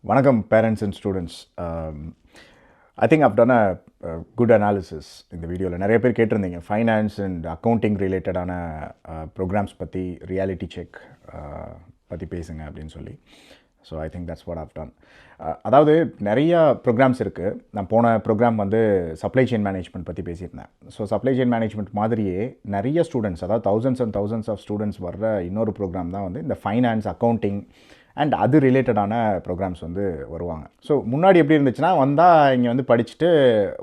Vanakkam parents and students. I think I've done a good analysis in the video. நிறைய பேர் கேட்டிருந்தீங்க finance and accounting ரிலேட்டடான programs பற்றி reality check பற்றி பேசுங்க அப்படின்னு சொல்லி. So I think that's what of done. அதாவது நிறையா ப்ரோக்ராம்ஸ் இருக்குது. நான் போன ப்ரோக்ராம் வந்து சப்ளை செயின் மேனேஜ்மெண்ட் பற்றி பேசியிருந்தேன். ஸோ சப்ளை செயின் மேனேஜ்மெண்ட் மாதிரியே நிறைய ஸ்டூடெண்ட்ஸ், அதாவது தௌசண்ட்ஸ் ஆஃப் ஸ்டூடெண்ட்ஸ் வர்ற இன்னொரு ப்ரோக்ராம் தான் வந்து இந்த ஃபைனான்ஸ், அக்கௌண்டிங் அண்ட் அது ரிலேட்டடான ப்ரோக்ராம்ஸ் வந்து வருவாங்க. ஸோ முன்னாடி எப்படி இருந்துச்சுன்னா வந்தால் இங்கே வந்து படிச்சுட்டு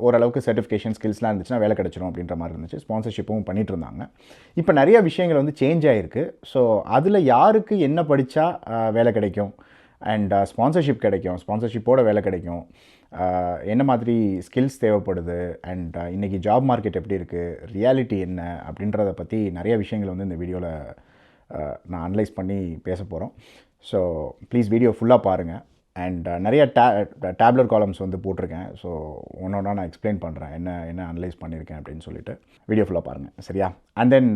ஓரளவுக்கு சர்டிஃபிகேஷன் ஸ்கில்ஸ்லாம் இருந்துச்சுன்னா வேலை கிடச்சிரும் அப்படின்ற மாதிரி இருந்துச்சு. ஸ்பான்சர்ஷிப்பும் பண்ணிகிட்டு இருந்தாங்க. இப்போ நிறைய விஷயங்கள் வந்து சேஞ்ச் ஆகிருக்கு. ஸோ அதில் யாருக்கு என்ன படித்தா வேலை கிடைக்கும் அண்ட் ஸ்பான்சர்ஷிப் கிடைக்கும், ஸ்பான்சர்ஷிப்போட வேலை கிடைக்கும், என்ன மாதிரி ஸ்கில்ஸ் தேவைப்படுது அண்ட் இன்றைக்கி ஜாப் மார்க்கெட் எப்படி இருக்குது, ரியாலிட்டி என்ன அப்படின்றத பற்றி நிறைய விஷயங்கள் வந்து இந்த வீடியோவில் நான் அனலைஸ் பண்ணி பேச போகிறோம். ஸோ ப்ளீஸ் வீடியோ ஃபுல்லாக பாருங்கள். அண்ட் நிறைய டேப்லர் காலம்ஸ் வந்து போட்டிருக்கேன். ஸோ ஒன்றா நான் எக்ஸ்பிளைன் பண்ணுறேன் என்ன அனலைஸ் பண்ணியிருக்கேன் அப்படின்னு சொல்லிட்டு வீடியோ ஃபுல்லாக பாருங்கள், சரியா? அண்ட் தென்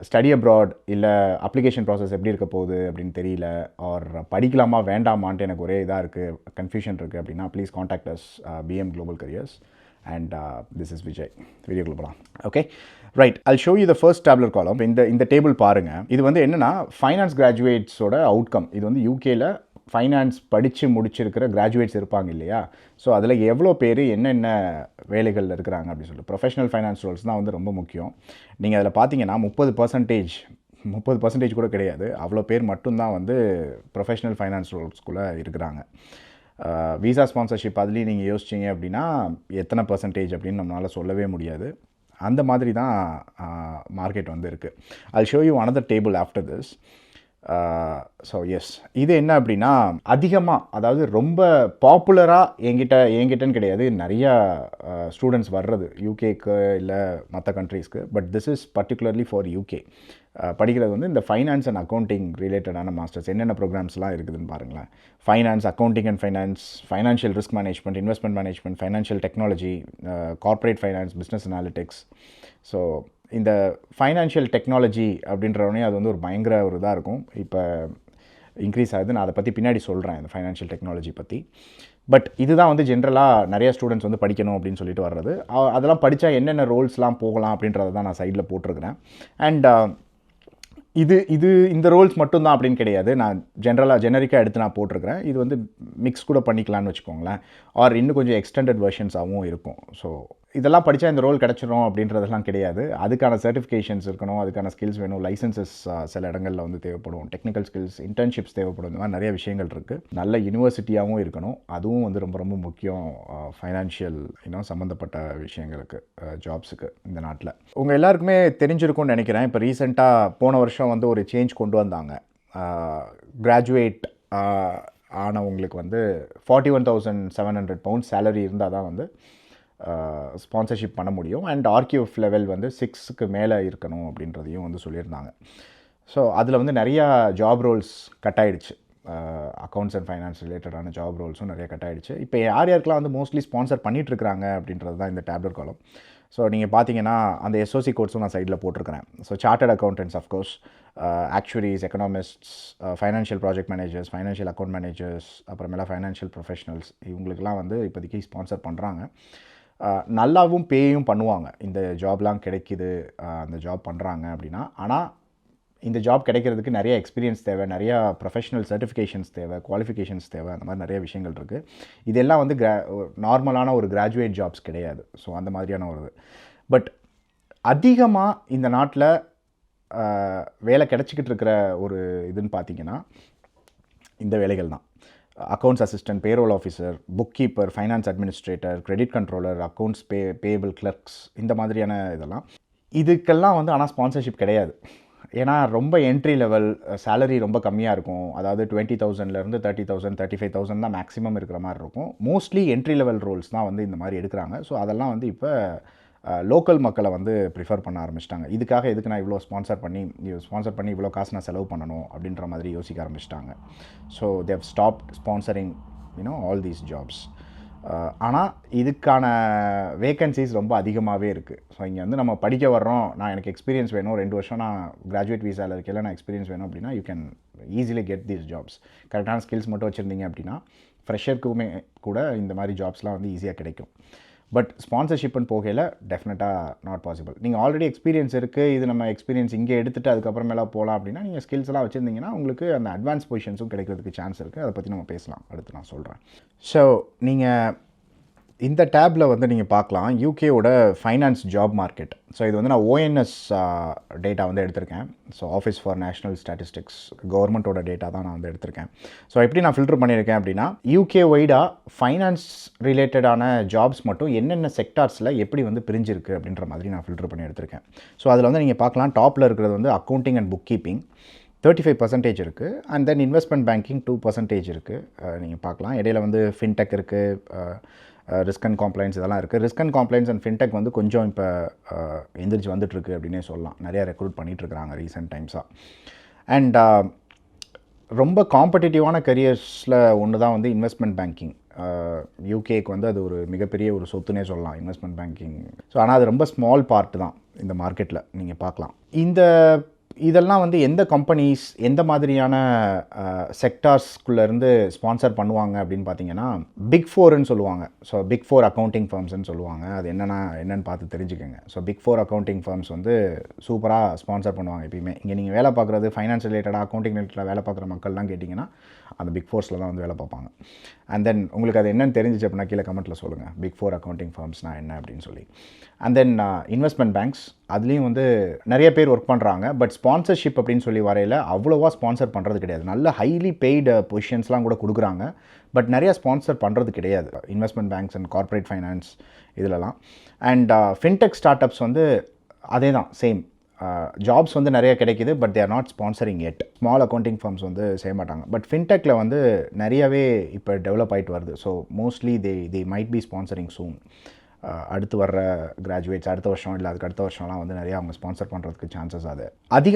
ஸ்டடி அப்ராட் இல்லை அப்ளிகேஷன் ப்ராசஸ் எப்படி இருக்க போகுது அப்படின்னு தெரியல, ஆர் படிக்கலாமா வேண்டாமான்ட்டு எனக்கு ஒரே இதாக இருக்குது, கன்ஃபியூஷன் இருக்குது அப்படின்னா please contact us BM Global Careers. And this is Vijay. வீடியோக்குள்ள போகலாம். Okay, right. I'll show you the first tabular column. இந்த டேபிள் பாருங்கள். இது வந்து என்னென்னா ஃபைனான்ஸ் கிராஜுவேட்ஸோட அவுட்கம். இது வந்து யூகேயில் ஃபைனான்ஸ் படித்து முடிச்சிருக்கிற கிராஜுவேட்ஸ் இருப்பாங்க இல்லையா? ஸோ அதில் எவ்வளோ பேர் என்னென்ன வேலைகளில் இருக்கிறாங்க அப்படின்னு சொல்லிட்டு ப்ரொஃபஷனல் ஃபைனான்ஸ் ரோல்ஸ் தான் வந்து ரொம்ப முக்கியம். நீங்கள் அதில் பார்த்தீங்கன்னா 30% கூட கிடையாது, அவ்வளோ பேர் மட்டும்தான் வந்து ப்ரொஃபஷனல் ஃபைனான்ஸ் ரோல்ஸ்குள்ளே இருக்கிறாங்க. விசா ஸ்பான்சர்ஷிப் அதுலேயும் நீங்கள் யோசிச்சிங்க அப்படின்னா எத்தனை பர்சன்டேஜ் அப்படின்னு நம்மளால் சொல்லவே முடியாது. அந்த மாதிரி தான் மார்க்கெட் வந்து இருக்குது. I'll show you another table after this. So yes, இது என்ன அப்படின்னா அதிகமாக, அதாவது ரொம்ப பாப்புலராக என்கிட்டன்னு கிடையாது, நிறையா ஸ்டூடெண்ட்ஸ் வர்றது யூகேக்கு இல்லை மற்ற கண்ட்ரீஸ்க்கு. But this is particularly for UK. படிக்கிறது வந்து இந்த ஃபைனான்ஸ் அண்ட் அக்கௌண்டிங் ரிலேட்டடான மாஸ்டர்ஸ். என்னென்ன ப்ரோக்ராம்ஸ்லாம் இருக்குதுன்னு பாருங்களேன். Finance, accounting and finance, financial risk management, investment management, financial technology, corporate finance, business analytics. So இந்த ஃபைனான்ஷியல் டெக்னாலஜி அப்படின்றவனே அது வந்து ஒரு பயங்கர ஒரு இதாக இருக்கும். இப்போ இன்க்ரீஸ் ஆகுது. நான் அதை பற்றி பின்னாடி சொல்கிறேன், இந்த ஃபைனான்ஷியல் டெக்னாலஜி பற்றி. பட் இதுதான் வந்து ஜென்ரலாக நிறைய ஸ்டூடெண்ட்ஸ் வந்து படிக்கணும் அப்படின்னு சொல்லிட்டு வர்றது. அதெல்லாம் படித்தா என்னென்ன ரோல்ஸ்லாம் போகலாம் அப்படின்றத தான் நான் சைடில் போட்டிருக்கிறேன். அண்ட் இந்த ரோல்ஸ் மட்டும்தான் அப்படின்னு கிடையாது, நான் ஜெனரிக்காக எடுத்து நான் போட்டிருக்கிறேன். இது வந்து மிக்ஸ் கூட பண்ணிக்கலான்னு வச்சுக்கோங்களேன், ஆர் இன்னும் கொஞ்சம் எக்ஸ்டெண்டட் வெர்ஷன்ஸாகவும் இருக்கும். ஸோ இதெல்லாம் படித்தா இந்த ரோல் கிடச்சிரும் அப்படின்றதெல்லாம் கிடையாது. அதுக்கான சர்டிஃபிகேஷன்ஸ் இருக்கணும், அதுக்கான ஸ்கில்ஸ் வேணும், லைசன்சஸ் சில இடங்களில் வந்து தேவைப்படும், டெக்னிக்கல் ஸ்கில்ஸ், இன்டர்ன்ஷிப்ஸ் தேவைப்படும். இந்த மாதிரி நிறைய விஷயங்கள் இருக்குது. நல்ல யூனிவர்சிட்டியாகவும் இருக்கணும், அதுவும் வந்து ரொம்ப ரொம்ப முக்கியம் ஃபைனான்ஷியல் சம்மந்தப்பட்ட விஷயங்களுக்கு, ஜாப்ஸுக்கு இந்த நாட்டில். உங்கள் எல்லாருக்குமே தெரிஞ்சிருக்கும்னு நினைக்கிறேன். இப்போ ரீசெண்டாக போன வருஷம் வந்து ஒரு சேஞ்ச் கொண்டு வந்தாங்க. கிராஜுவேட் ஆனவங்களுக்கு வந்து 41,700 பவுண்ட்ஸ் சேலரி இருந்தால் தான் வந்து ஸ்பான்சர்ஷிப் பண்ண முடியும். அண்ட் RQF லெவல் வந்து 6க்கு மேலே இருக்கணும் அப்படின்றதையும் வந்து சொல்லியிருந்தாங்க. ஸோ அதில் வந்து நிறையா ஜாப் ரோல்ஸ் கட் ஆகிடுச்சு. அக்கௌண்ட்ஸ் அண்ட் ஃபைனான்ஸ் ரிலேட்டடான ஜாப் ரோல்ஸும் நிறைய கட் ஆகிடுச்சு. இப்போ யாருக்கெல்லாம் வந்து மோஸ்ட்லி ஸ்பான்சர் பண்ணிகிட்ருக்காங்க அப்படின்றது தான் இந்த டேப்லர் காலம். ஸோ நீங்கள் பார்த்தீங்கன்னா அந்த SOC கோர்ஸும் நான் சைடில் போட்டிருக்கிறேன். So chartered accountants, of course, actuaries, economists, financial project managers, financial account managers, அப்புறமேல ஃபைனான்ஷியல் ப்ரொஃபஷனல்ஸ், இவங்களுக்கெல்லாம் வந்து இப்போதைக்கு ஸ்பான்சர் பண்ணுறாங்க. நல்லாவும் பேயும் பண்ணுவாங்க. இந்த ஜாப்லாம் கிடைக்கிது, அந்த ஜாப் பண்ணுறாங்க அப்படின்னா. ஆனால் இந்த ஜாப் கிடைக்கிறதுக்கு நிறைய எக்ஸ்பீரியன்ஸ் தேவை, நிறையா ப்ரொஃபஷனல் சர்டிஃபிகேஷன்ஸ் தேவை, குவாலிஃபிகேஷன்ஸ் தேவை, அந்த மாதிரி நிறைய விஷயங்கள் இருக்குது. இதெல்லாம் வந்து நார்மலான ஒரு கிராஜுவேட் ஜாப்ஸ் கிடையாது. ஸோ அந்த மாதிரியான ஒரு பட் அதிகமாக இந்த நாட்டில் வேலை கிடச்சிக்கிட்டு இருக்கிற ஒரு இதுன்னு பார்த்தீங்கன்னா இந்த வேலைகள் தான். Accounts assistant, payroll officer, book keeper, finance administrator, credit controller, accounts payable clerks, இந்த மாதிரியான இதெல்லாம். இதுக்கெல்லாம் வந்து ஆனால் ஸ்பான்சர்ஷிப் கிடையாது. ஏன்னா ரொம்ப என்ட்ரி லெவல், சேலரி ரொம்ப கம்மியாக இருக்கும். அதாவது 20,000லேருந்து 30,000, 35,000 தான் மேக்ஸிமம் இருக்கிற மாதிரி இருக்கும். மோஸ்ட்லி என்ட்ரி லெவல் ரோல்ஸ் தான் வந்து இந்த மாதிரி எடுக்கிறாங்க. ஸோ அதெல்லாம் வந்து இப்போ லோக்கல் மக்களை வந்து ப்ரிஃபர் பண்ண ஆரம்பிச்சிட்டாங்க. இதுக்காக எதுக்கு நான் இவ்வளோ ஸ்பான்சர் பண்ணி இவ்வளோ காசு நான் செலவு பண்ணணும் அப்படின்ற மாதிரி யோசிக்க ஆரம்பிச்சிட்டாங்க. So they stop sponsoring all these jobs. ஆனால் இதுக்கான வேக்கன்சிஸ் ரொம்ப அதிகமாகவே இருக்குது. ஸோ இங்கே வந்து நம்ம படிக்க வர்றோம், நான் எனக்கு எக்ஸ்பீரியன்ஸ் வேணும், 2 வருஷம் நான் கிராஜுவேட் வீசாவில் இருக்கையில் நான் எக்ஸ்பீரியன்ஸ் வேணும் அப்படின்னா you can easily get these jobs. கரெக்டான ஸ்கில்ஸ் மட்டும் வச்சுருந்தீங்க அப்படின்னா ஃப்ரெஷருக்குமே கூட இந்த மாதிரி ஜாப்ஸ்லாம் வந்து ஈஸியாக கிடைக்கும். பட் ஸ்பான்சர்ஷிப்னு போகையில் டெஃபினட்டாக நாட் பாசிபிள். நீங்கள் ஆல்ரெடி எக்ஸ்பீரியன்ஸ் இருக்குது, இது நம்ம எக்ஸ்பீரியன்ஸ் இங்கே எடுத்துகிட்டு அதுக்கப்புறமேல போகலாம் அப்படின்னா நீங்கள் ஸ்கில்ஸ் எல்லாம் வச்சுருந்தீங்கன்னா உங்களுக்கு அந்த அட்வான்ஸ் பொசிஷன்ஸும் கிடைக்கிறதுக்கு சான்ஸ் இருக்குது. அதை பற்றி நம்ம பேசலாம், அடுத்து நான் சொல்கிறேன். ஸோ நீங்கள் இந்த டேப்பில் வந்து நீங்கள் பார்க்கலாம் யூகேவோட ஃபைனான்ஸ் ஜாப் மார்க்கெட். ஸோ இது வந்து நான் ஓஎன்எஸ் டேட்டா வந்து எடுத்திருக்கேன். So office for national statistics கவர்மெண்ட்டோட டேட்டா தான் நான் வந்து எடுத்திருக்கேன். ஸோ எப்படி நான் ஃபில்டர் பண்ணியிருக்கேன் அப்படின்னா யூகே வைடாக ஃபைனான்ஸ் ரிலேட்டடான ஜாப்ஸ் மட்டும் என்னென்ன செக்டார்ஸில் எப்படி வந்து பிரிஞ்சிருக்கு அப்படின்ற மாதிரி நான் ஃபில்டர் பண்ணி எடுத்திருக்கேன். ஸோ அதில் வந்து நீங்கள் பார்க்கலாம் டாப்பில் இருக்கிறது வந்து அக்கௌண்டிங் அண்ட் புக் கீப்பிங் 35% இருக்குது. அண்ட் தென் இன்வெஸ்ட்மெண்ட் பேங்கிங் 2% இருக்குது. நீங்கள் பார்க்கலாம் இடையில வந்து ஃபின்டெக் இருக்குது, ரிஸ்க் அண்ட் காம்ப்ளைன்ஸ் இதெல்லாம் இருக்குது. Risk and compliance and fintech வந்து கொஞ்சம் இப்போ எந்திரிச்சு வந்துட்டுருக்கு அப்படின்னே சொல்லலாம். நிறையா ரெக்ரூட் பண்ணிகிட்ருக்குறாங்க ரீசெண்ட் டைம்ஸாக. அண்ட் ரொம்ப காம்படிட்டிவான கரியர்ஸில் ஒன்று தான் வந்து இன்வெஸ்ட்மெண்ட் பேங்கிங். யூகேக்கு வந்து அது ஒரு மிகப்பெரிய ஒரு சொத்துனே சொல்லலாம் இன்வெஸ்ட்மெண்ட் பேங்கிங். ஸோ ஆனால் அது ரொம்ப ஸ்மால் பார்ட் தான் இந்த மார்க்கெட்டில் நீங்கள் பார்க்கலாம். இதெல்லாம் வந்து எந்த கம்பெனிஸ் எந்த மாதிரியான செக்டார்ஸ்குள்ளேருந்து ஸ்பான்சர் பண்ணுவாங்க அப்படின்னு பார்த்தீங்கன்னா பிக் ஃபோர்னு சொல்லுவாங்க. ஸோ பிக் ஃபோர் அக்கௌண்டிங் ஃபர்ம்ஸ்ன்னு சொல்லுவாங்க. அது என்னென்னு பார்த்து தெரிஞ்சுக்கோங்க. So big four accounting firms வந்து சூப்பராக ஸ்பான்சர் பண்ணுவாங்க எப்பயுமே. இங்கே நீங்கள் வேலை பார்க்குறது ஃபைனான்ஸ் ரிலேட்டடாக அக்கௌண்டிங் ரிலேட்டடாக வேலை பார்க்குற மக்கள்லாம் கேட்டிங்கன்னா அந்த பிக் ஃபோர்ஸில் தான் வந்து வேலை பார்ப்பாங்க. அண்ட் தென் உங்களுக்கு அது என்னென்னு தெரிஞ்சிச்சு அப்படின்னா கீழே கமெண்ட்டில் சொல்லுங்கள் பிக் ஃபோர் அக்கௌண்டிங் ஃபர்ம்ஸ்னால் என்ன அப்படின்னு சொல்லி. அண்ட் தென் இன்வெஸ்ட்மெண்ட் பேங்க்ஸ் அதுலேயும் வந்து நிறைய பேர் ஒர்க் பண்ணுறாங்க. பட் ஸ்பான்சர்ஷிப் அப்படின்னு சொல்லி வரையில் அவ்வளோவா ஸ்பான்சர் பண்ணுறது கிடையாது. நல்ல ஹைலி பெய்டு பொசிஷன்ஸ்லாம் கூட கொடுக்குறாங்க. பட் நிறையா ஸ்பான்சர் பண்ணுறது கிடையாது investment banks and corporate finance இதிலலாம். அண்ட் ஃபின்டெக் ஸ்டார்ட் அப்ஸ் வந்து அதே தான் சேம். ஜாப்ஸ் வந்து நிறைய கிடைக்கிது. But they are not sponsoring it. Small accounting firms வந்து செய்ய மாட்டாங்க. பட் ஃபின்டெக்கில் வந்து நிறையவே இப்போ டெவலப் ஆகிட்டு வருது. So mostly they might be sponsoring soon. அடுத்து வர்ற கிராஜுவேட்ஸ் அடுத்த வருஷம் இல்லை அதுக்கு அடுத்த வருஷம்லாம் வந்து நிறையா அவங்க ஸ்பான்சர் பண்ணுறதுக்கு சான்சஸ் அது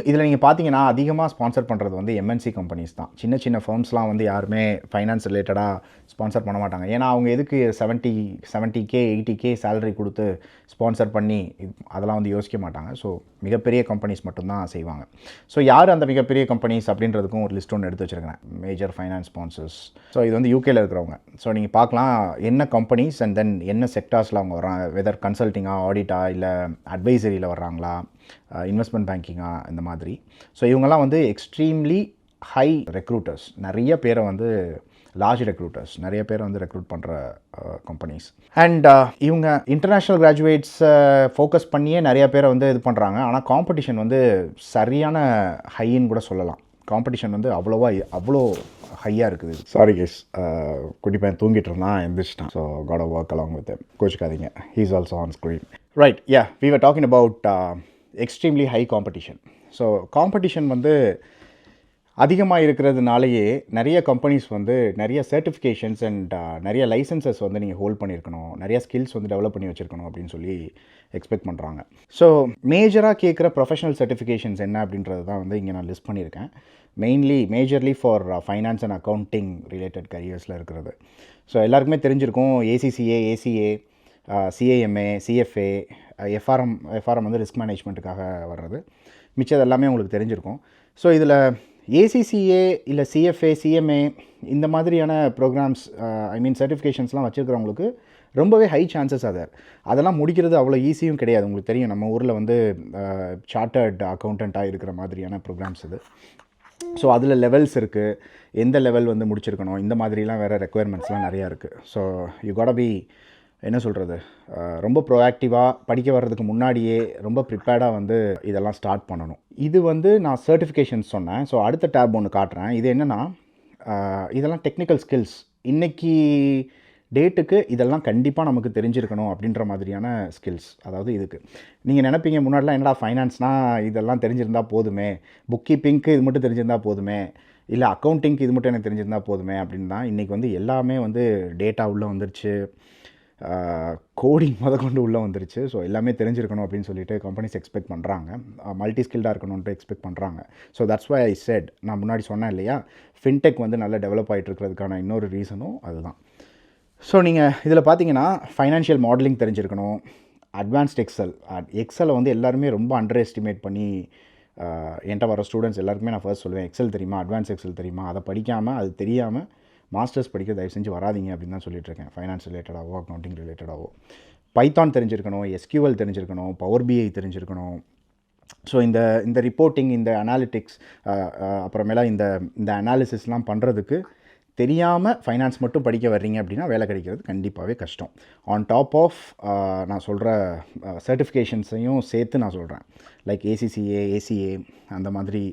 இதில் நீங்கள் பார்த்தீங்கன்னா அதிகமாக ஸ்பான்சர் பண்ணுறது வந்து எம்என்சி கம்பெனிஸ் தான். சின்ன சின்ன ஃபர்ம்ஸ்லாம் வந்து யாருமே ஃபைனான்ஸ் ரிலேட்டடாக ஸ்பான்சர் பண்ண மாட்டாங்க. ஏன்னா அவங்க எதுக்கு 70K 80K சேலரி கொடுத்து ஸ்பான்சர் பண்ணி அதெல்லாம் வந்து யோசிக்க மாட்டாங்க. ஸோ மிகப்பெரிய கம்பெனிஸ் மட்டும்தான் செய்வாங்க. ஸோ யார் அந்த மிகப்பெரிய கம்பெனிஸ் அப்படின்றதுக்கும் ஒரு லிஸ்ட் ஒன்று எடுத்து வச்சுருக்கிறேன். Major finance sponsors. ஸோ இது வந்து யூகேல இருக்கிறவங்க. ஸோ நீங்கள் பார்க்கலாம் என்ன கம்பெனிஸ் அண்ட் தென் என்ன செக்டார்ஸில் அவங்க வர்றாங்க. வெதர் கன்சல்ட்டிங்கா ஆடிட்டா இல்லை அட்வைசரியில் வர்றாங்களா இன்வெஸ்ட்மெண்ட் பேங்கிங்கா இந்த மாதிரி. ஸோ இவங்கெல்லாம் வந்து எக்ஸ்ட்ரீம்லி ஹை ரெக்ரூட்டர்ஸ். நிறைய பேரை வந்து லார்ஜ் ரெக்ரூட்டர்ஸ் நிறைய பேர் வந்து ரெக்ரூட் பண்ணுற கம்பெனிஸ். அண்ட் இவங்க இன்டர்நேஷ்னல் கிராஜுவேட்ஸை ஃபோக்கஸ் பண்ணியே நிறைய பேரை வந்து இது பண்ணுறாங்க. ஆனால் காம்படிஷன் வந்து சரியான ஹைன்னு கூட சொல்லலாம். காம்படிஷன் வந்து அவ்வளோ ஹையாக இருக்குது. சாரி கேஸ், குட்டி பையன் தூங்கிட்டு இருந்தான் எந்திரிச்சிட்டான். So God work along with கோச்சிக்காதீங்க. He is also on screen. Right, yeah we were talking about extremely high competition. So competition வந்து அதிகமாக இருக்கிறதுனாலேயே நிறைய கம்பெனிஸ் வந்து நிறைய சர்டிஃபிகேஷன்ஸ் அண்ட் நிறைய லைசன்சஸ் வந்து நீங்கள் ஹோல்ட் பண்ணியிருக்கணும், நிறைய ஸ்கில்ஸ் வந்து டெவலப் பண்ணி வச்சுருக்கணும் அப்படின்னு சொல்லி எக்ஸ்பெக்ட் பண்ணுறாங்க. ஸோ மேஜராக கேட்குற ப்ரொஃபஷனல் சர்டிஃபிகேஷன்ஸ் என்ன அப்படின்றது தான் வந்து இங்கே நான் லிஸ்ட் பண்ணியிருக்கேன். Majorly for finance and accounting related கரியர்ஸில் இருக்கிறது. ஸோ எல்லாருக்குமே தெரிஞ்சிருக்கும் ACCA, ACA, CAMA, CFA, FRM வந்து ரிஸ்க் மேனேஜ்மெண்ட்டுக்காக வர்றது. மிச்சது எல்லாமே உங்களுக்கு தெரிஞ்சிருக்கும். ஸோ இதில் ஏசிசிஏ இல்லை சிஎஃப்ஏ, சிஎம்ஏ இந்த மாதிரியான ப்ரோக்ராம்ஸ் சர்டிஃபிகேஷன்ஸ்லாம் வச்சுருக்கிறவங்களுக்கு ரொம்பவே ஹை சான்சஸ் அதெல்லாம் முடிக்கிறது அவ்வளோ ஈஸியும் கிடையாது. உங்களுக்கு தெரியும் நம்ம ஊரில் வந்து சார்ட்டர்ட் அக்கௌண்டண்ட்டாக இருக்கிற மாதிரியான ப்ரோக்ராம்ஸ் இது. ஸோ அதில் லெவல்ஸ் இருக்குது. எந்த லெவல் வந்து முடிச்சிருக்கணும், இந்த மாதிரிலாம் வேறு ரெக்குயர்மெண்ட்ஸ்லாம் நிறையா இருக்குது. ஸோ யூ காட் பி என்ன சொல்கிறது, ரொம்ப ப்ரோஆக்டிவாக படிக்க வர்றதுக்கு முன்னாடியே ரொம்ப ப்ரிப்பேர்டாக வந்து இதெல்லாம் ஸ்டார்ட் பண்ணணும். இது வந்து நான் சர்டிஃபிகேஷன்ஸ் சொன்னேன். ஸோ அடுத்த டேப் ஒன்று காட்டுறேன். இது என்னென்னா இதெல்லாம் டெக்னிக்கல் ஸ்கில்ஸ். இன்றைக்கி டேட்டுக்கு இதெல்லாம் கண்டிப்பாக நமக்கு தெரிஞ்சிருக்கணும் அப்படின்ற மாதிரியான ஸ்கில்ஸ். அதாவது இதுக்கு நீங்கள் நினைப்பீங்க முன்னாடிலாம் என்னடா ஃபைனான்ஸ்னால் இதெல்லாம் தெரிஞ்சிருந்தால் போதுமே, புக் கீப்பிங்க்கு இது மட்டும் தெரிஞ்சிருந்தால் போதுமே, இல்லை அக்கௌண்டிங்க்கு இது மட்டும் எனக்கு தெரிஞ்சிருந்தால் போதுமே அப்படின்னு தான். இன்றைக்கி வந்து எல்லாமே வந்து டேட்டா உள்ளே வந்துருச்சு, கோடிங் கொண்டு உள்ளே வந்துருச்சு. ஸோ எல்லாமே தெரிஞ்சிருக்கணும் அப்படின்னு சொல்லிட்டு கம்பெனிஸ் எக்ஸ்பெக்ட் பண்ணுறாங்க. மல்டி ஸ்கில்டாக இருக்கணும்ன்ட்டு எக்ஸ்பெக்ட் பண்ணுறாங்க. So that's why I said, நான் முன்னாடி சொன்னேன் இல்லையா, ஃபின்டெக் வந்து நல்லா டெவலப் ஆகிட்டு இருக்கிறதுக்கான இன்னொரு ரீசனும் அதுதான். ஸோ நீங்கள் இதில் பார்த்தீங்கன்னா ஃபைனான்ஷியல் மாடலிங் தெரிஞ்சிருக்கணும், அட்வான்ஸ்ட் எக்ஸலை வந்து எல்லாருமே ரொம்ப அண்டர் எஸ்டிமேட் பண்ணி என்கிட்ட வர ஸ்டூடெண்ட்ஸ் எல்லாருக்குமே நான் ஃபர்ஸ்ட் சொல்லுவேன், எக்ஸல் தெரியுமா, அட்வான்ஸ் எக்ஸல் தெரியுமா, அதை படிக்காமல் அது தெரியாமல் மாஸ்டர்ஸ் படிக்க தயவு செஞ்சு வராதிங்க அப்படின்னு தான் சொல்லிட்டுருக்கேன். ஃபைனான்ஸ் ரிலேட்டடாகவோ அக்கௌண்டிங் ரிலேட்டடாகவோ பைத்தான் தெரிஞ்சிருக்கணும், எஸ்கியூஎல் தெரிஞ்சிருக்கணும், பவர் பிஐ தெரிஞ்சிருக்கணும். ஸோ இந்த ரிப்போர்ட்டிங், இந்த அனாலிட்டிக்ஸ், அப்புறமேல இந்த அனாலிசிஸ்லாம் பண்ணுறதுக்கு தெரியாமல் ஃபைனான்ஸ் மட்டும் படிக்க வர்றீங்க அப்படின்னா வேலை கிடைக்கிறது கண்டிப்பாகவே கஷ்டம். ஆன் டாப் ஆஃப் நான் சொல்கிற சர்டிஃபிகேஷன்ஸையும் சேர்த்து நான் சொல்கிறேன், லைக் ஏசிசிஏ, ஏசிஏ அந்த மாதிரி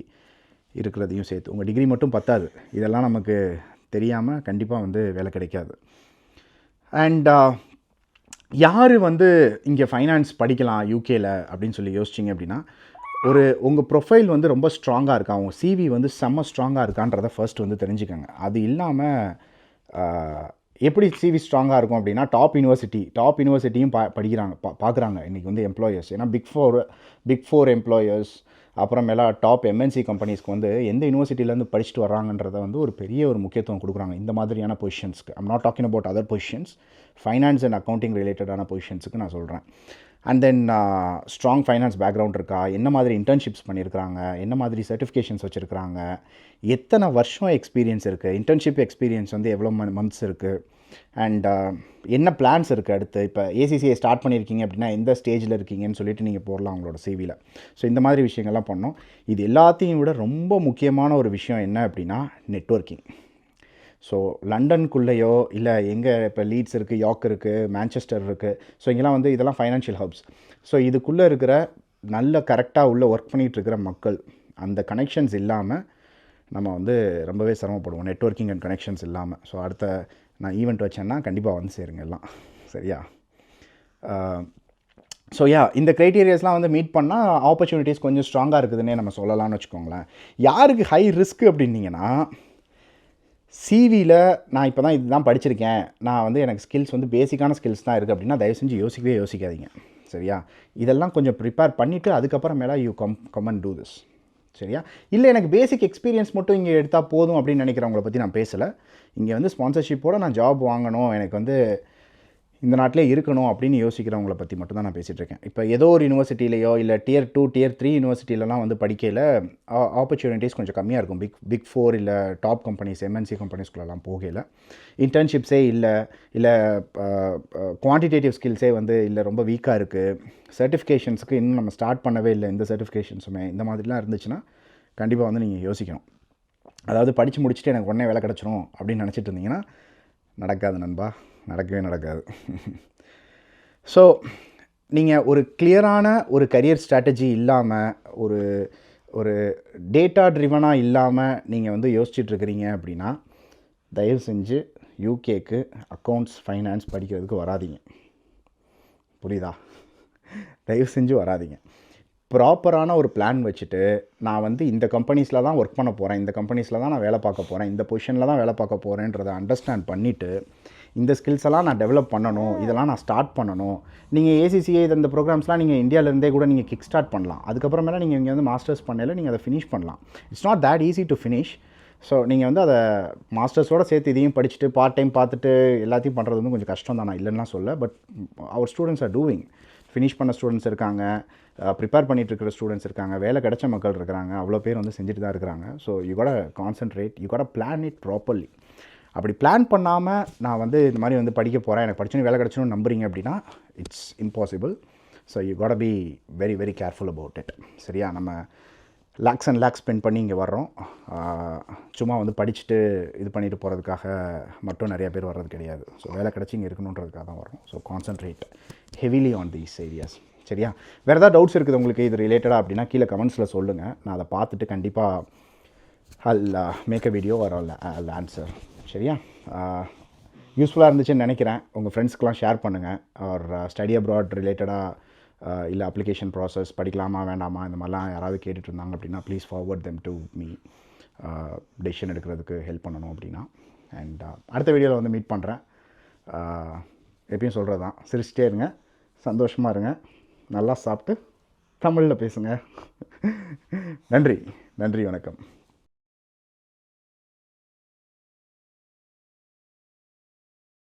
இருக்கிறதையும் சேர்த்து. உங்கள் டிகிரி மட்டும் பத்தாது, இதெல்லாம் நமக்கு தெரியாமல் கண்டிப்பாக வந்து வேலை கிடைக்காது. அண்ட் யார் வந்து இங்கே ஃபைனான்ஸ் படிக்கலாம் யூகேல அப்படின்னு சொல்லி யோசிச்சிங்க அப்படின்னா, உங்கள் ப்ரொஃபைல் வந்து ரொம்ப ஸ்ட்ராங்காக இருக்கா, உங்கள் சிவி வந்து செம்ம ஸ்ட்ராங்காக இருக்கான்றதை ஃபர்ஸ்ட் வந்து தெரிஞ்சுக்கோங்க. அது இல்லாமல் எப்படி சிவி ஸ்ட்ராங்காக இருக்கும் அப்படின்னா, டாப் யூனிவர்சிட்டியும் படிக்கிறாங்க, பார்க்குறாங்க இன்றைக்கி வந்து எம்ப்ளாயர்ஸ். ஏன்னா பிக் ஃபோர் எம்ப்ளாயர்ஸ், அப்புறமேலா டாப் எம்என்சி கம்பெனிஸ்க்கு வந்து எந்த யூனிவர்சிட்டியிலேருந்து படிச்சுட்டு வராங்கன்றத வந்து ஒரு பெரிய ஒரு முக்கியத்துவம் கொடுக்குறாங்க இந்த மாதிரியான பொசிஷன்ஸ்க்கு. I'm not talking about other positions, finance and accounting ரிலேட்டடான பொசிஷன்ஸுக்கு நான் சொல்கிறேன். And then strong finance background இருக்கா, என்ன மாதிரி இன்டர்ன்ஷிப்ஸ் பண்ணியிருக்கிறாங்க, என்ன மாதிரி சர்டிஃபிகேஷன்ஸ் வச்சுருக்கிறாங்க, எத்தனை வருஷம் எக்ஸ்பீரியன்ஸ் இருக்குது, இன்டர்ன்ஷிப் எக்ஸ்பீரியன்ஸ் வந்து எவ்வளோ மந்த்ஸ் இருக்குது, அண்ட் என்ன பிளான்ஸ் இருக்குது அடுத்து. இப்போ ஏசிசிஐ ஸ்டார்ட் பண்ணியிருக்கீங்க அப்படின்னா எந்த ஸ்டேஜில் இருக்கீங்கன்னு சொல்லிட்டு நீங்கள் போடலாம் உங்களோட சிவியில். ஸோ இந்த மாதிரி விஷயங்கள்லாம் பண்ணோம். இது எல்லாத்தையும் விட ரொம்ப முக்கியமான ஒரு விஷயம் என்ன அப்படின்னா நெட்வொர்க்கிங். ஸோ லண்டனுக்குள்ளேயோ இல்லை எங்கே இப்போ லீட்ஸ் இருக்குது, யார்க் இருக்குது, மான்செஸ்டர் இருக்குது, ஸோ இங்கெல்லாம் வந்து இதெல்லாம் ஃபைனான்ஷியல் ஹப்ஸ். ஸோ இதுக்குள்ளே இருக்கிற நல்ல கரெக்டாக உள்ளே ஒர்க் பண்ணிகிட்ருக்கிற மக்கள், அந்த கனெக்ஷன்ஸ் இல்லாமல் நம்ம வந்து ரொம்பவே சிரமப்படுவோம், நெட்வொர்க்கிங் அண்ட் கனெக்ஷன்ஸ் இல்லாமல். ஸோ அடுத்த நான் ஈவெண்ட் வச்சேன்னா கண்டிப்பாக வந்து சேருங்க எல்லாம், சரியா? ஸோ இந்த க்ரைட்டீரியாஸ்லாம் வந்து மீட் பண்ணால் ஆப்பர்ச்சுனிட்டிஸ் கொஞ்சம் ஸ்ட்ராங்காக இருக்குதுன்னே நம்ம சொல்லலாம்னு வச்சுக்கோங்களேன். யாருக்கு ஹை ரிஸ்க் அப்படின்னீங்கன்னா, சிவியில் நான் இப்போ தான் இதுதான் படிச்சிருக்கேன், நான் வந்து எனக்கு ஸ்கில்ஸ் வந்து பேசிக்கான ஸ்கில்ஸ் தான் இருக்குது அப்படின்னா தயவு செஞ்சு யோசிக்காதீங்க, சரியா? இதெல்லாம் கொஞ்சம் ப்ரிப்பேர் பண்ணிவிட்டு அதுக்கப்புறமேலா you come and do this, சரியா? இல்லை எனக்கு பேசிக் எக்ஸ்பீரியன்ஸ் மட்டும் இங்கே எடுத்தால் போதும் அப்படின்னு நினைக்கிறவங்கள பற்றி நான் பேசலை. இங்கே வந்து ஸ்பான்சர்ஷிப்போடு நான் ஜாப் வாங்கணும், எனக்கு வந்து இந்த நாட்டிலே இருக்கணும் அப்படின்னு யோசிக்கிறவங்கள பற்றி மட்டும் தான் நான் பேசிகிட்டு இருக்கேன். இப்போ ஏதோ ஒரு யூனிவர்சிட்டியிலையோ இல்லை Tier 2 Tier 3 யூனிவர்சிட்டியிலலாம் வந்து படிக்கையில் ஆப்பர்ச்சுனிட்டிஸ் கொஞ்சம் கம்மியாக இருக்கும். பிக் ஃபோர் இல்லை டாப் கம்பெனிஸ், எம்என்சி கம்பெனிஸ்குள்ளெல்லாம் போகையில் இன்டர்ன்ஷிப்ஸே இல்லை குவான்டிடேட்டிவ் ஸ்கில்ஸே வந்து இல்லை, ரொம்ப வீக்காக இருக்குது, சர்டிஃபிகேஷன்ஸுக்கு இன்னும் நம்ம ஸ்டார்ட் பண்ணவே இல்லை இந்த சர்டிஃபிகேஷன்ஸுமே, இந்த மாதிரிலாம் இருந்துச்சுன்னா கண்டிப்பாக வந்து நீங்கள் யோசிக்கணும். அதாவது படித்து முடிச்சுட்டு எனக்கு உடனே வேலை கிடச்சிரும் அப்படின்னு நினச்சிட்டு இருந்தீங்கன்னா நடக்காது நண்பா, நடக்கவே நடக்காது. ஸோ நீங்கள் ஒரு கிளியரான ஒரு கரியர் ஸ்ட்ராட்டஜி இல்லாமல், ஒரு டேட்டா ட்ரிவனாக இல்லாமல் நீங்கள் வந்து யோசிச்சுட்ருக்கிறீங்க அப்படின்னா தயவு செஞ்சு யூகேக்கு அக்கௌண்ட்ஸ் ஃபைனான்ஸ் படிக்கிறதுக்கு வராதிங்க, புரியுதா? தயவு செஞ்சு வராதிங்க. ப்ராப்பரான ஒரு பிளான் வச்சுட்டு, நான் வந்து இந்த கம்பெனிஸில் தான் ஒர்க் பண்ண போகிறேன், இந்த கம்பெனிஸில் தான் நான் வேலை பார்க்க போகிறேன், இந்த பொசிஷனில் தான் வேலை பார்க்க போகிறேன்றதை அண்டர்ஸ்டாண்ட் பண்ணிவிட்டு, இந்த ஸ்கில்ஸ் எல்லாம் நான் டெவலப் பண்ணணும், இதெல்லாம் நான் ஸ்டார்ட் பண்ணணும். நீங்கள் ஏசிசிஏ இந்த ப்ரோக்ராம்ஸ்லாம் நீங்கள் இந்தியாவிலேருந்தே கூட நீங்கள் கிக் ஸ்டார்ட் பண்ணலாம். அதுக்கப்புறமேலாம் நீங்கள் இங்கே வந்து மாஸ்டர்ஸ் பண்ணல நீங்கள் அதை ஃபினிஷ் பண்ணலாம். It's not that easy to finish. So நீங்கள் வந்து அதை மாஸ்டர்ஸோடு சேர்த்து இதையும் படிச்சுட்டு பார்ட் டைம் பார்த்துட்டு எல்லாத்தையும் பண்ணுறது வந்து கொஞ்சம் கஷ்டம் தான், நான் இல்லைன்னா சொல்ல. But our students are doing, finish பண்ண ஸ்டூடெண்ட்ஸ் இருக்காங்க, ப்ரிப்பேர் பண்ணிகிட்டு இருக்கிற ஸ்டூடெண்ட்ஸ் இருக்காங்க, வேலை கிடைச்ச மக்கள் இருக்கிறாங்க, அவ்வளோ பேர் வந்து செஞ்சுட்டு தான் இருக்கிறாங்க. So you code concentrate, you code plan it properly. அப்படி பிளான் பண்ணாமல் நான் வந்து இந்த மாதிரி வந்து படிக்க போகிறேன், எனக்கு படிச்சுன்னு வேலை கிடச்சணும்னு நம்புறீங்க அப்படின்னா it's impossible. So you code be very very careful about it, சரியா? நம்ம லேக்ஸ் அண்ட் லேக்ஸ் ஸ்பெண்ட் பண்ணி இங்கே வர்றோம், சும்மா வந்து படிச்சுட்டு இது பண்ணிட்டு போகிறதுக்காக மட்டும் நிறைய பேர் வர்றது கிடையாது. ஸோ வேலை கிடச்சி இங்கே இருக்கணுன்றதுக்காக தான் வரோம். So concentrate heavily on these areas, சரியா? வேறு ஏதாவது டவுட்ஸ் இருக்குது உங்களுக்கு இது ரிலேட்டடாக அப்படின்னா கீழே கமெண்ட்ஸில் சொல்லுங்கள், நான் அதை பார்த்துட்டு கண்டிப்பாக I'll make a video or I'll answer, சரியா? யூஸ்ஃபுல்லாக இருந்துச்சுன்னு நினைக்கிறேன். உங்கள் ஃப்ரெண்ட்ஸ்க்கெலாம் ஷேர் பண்ணுங்கள். ஒரு ஸ்டடி அப்ராட் ரிலேட்டடாக இல்லை அப்ளிகேஷன் ப்ராசஸ் படிக்கலாமா வேண்டாமா இந்த மாதிரிலாம் யாராவது கேட்டுட்டு இருந்தாங்க அப்படின்னா please forward them to me, decision எடுக்கிறதுக்கு ஹெல்ப் பண்ணணும் அப்படின்னா. அண்ட் அடுத்த வீடியோவில் வந்து மீட் பண்ணுறேன். எப்பயும் சொல்கிறது தான், சிரிச்சிட்டே இருங்க, சந்தோஷமாக இருங்க, நல்லா சாப்பிட்டு தமிழில் பேசுங்க. நன்றி, வணக்கம்.